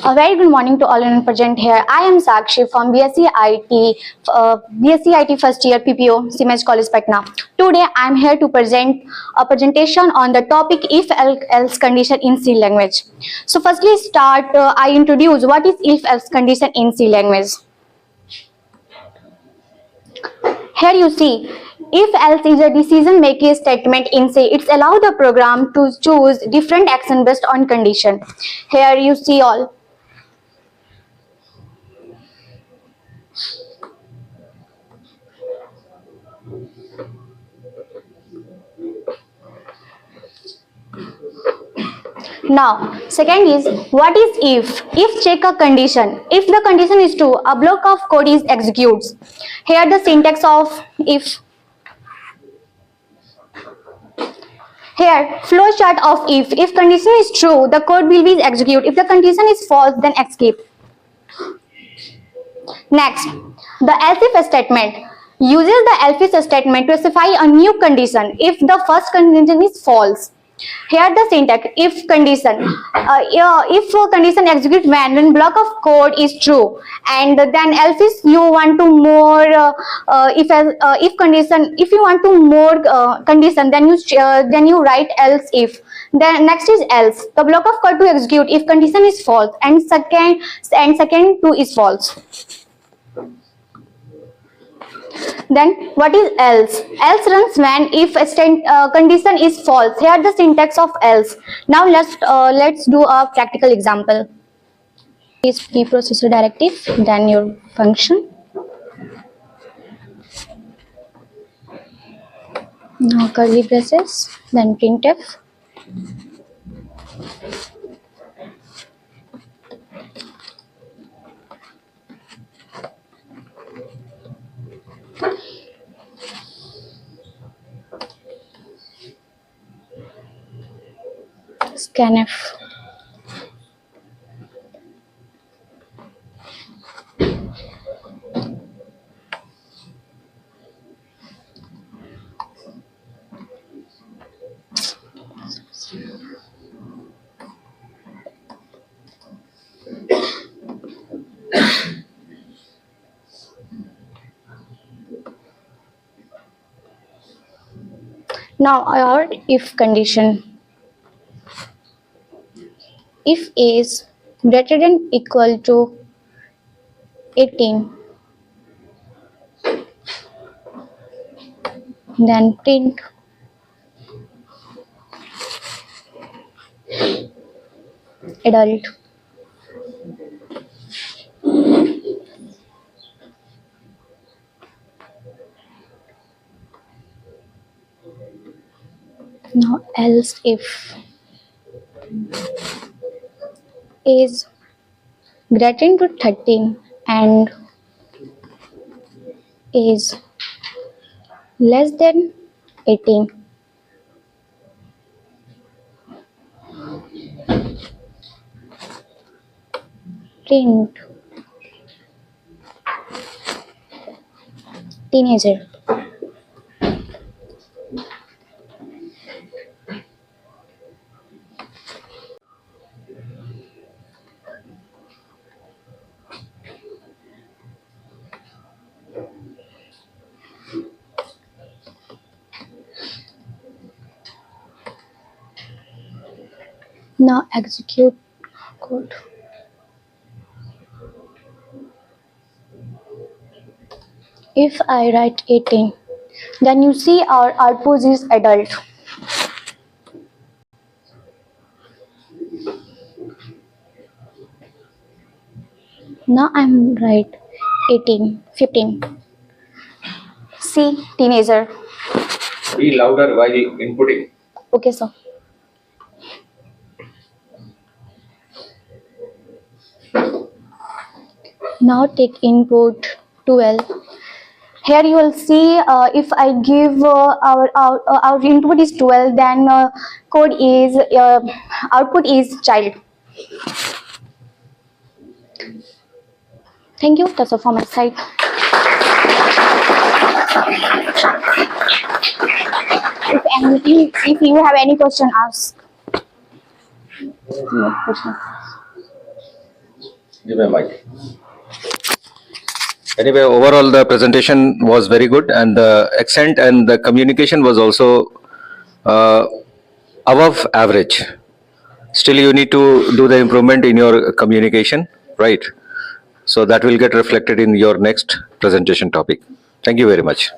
A very good morning to all and present here. I am Sakshi from BSc IT first year PPO, CMH College Patna. Today I am here to present a presentation on the topic if else condition in C language. So firstly I introduce what is if else condition in C language. Here you see, if else is a decision making statement in C. It's allow the program to choose different action based on condition. Here you see all. Now, second is what is if? If check a condition. If the condition is true, a block of code is executes. Here the syntax of if. Here flow chart of if. If condition is true, the code will be executed. If the condition is false, then escape. Next, the else if statement uses the else if statement to specify a new condition if the first condition is false. Here the syntax if condition if condition executes when block of code is true, and then else is you want to more if condition, if you want to more condition, then you write else if. Then next is else, the block of code to execute if condition is false and second two is false. Then what is else? Else runs when if condition is false. Here the syntax of else. Now let's do a practical example. Is preprocessor directive, then your function. Now curly braces, then printf. Scanf. Now our if condition. If A is greater than equal to 18, then print adult. Now else if is greater than 13 and is less than 18, print teenager. Now execute code. If I write 18, then you see our output is adult. Now I'm write 18, 15. See teenager. Be louder while inputting. Okay, sir. Now take input 12. Here you will see if I give our input is 12, then code is output is child. Thank you. That's all from my side. If you have any question, ask. Give me a mic. Anyway, overall the presentation was very good and the accent and the communication was also above average. Still, you need to do the improvement in your communication, right? So that will get reflected in your next presentation topic. Thank you very much.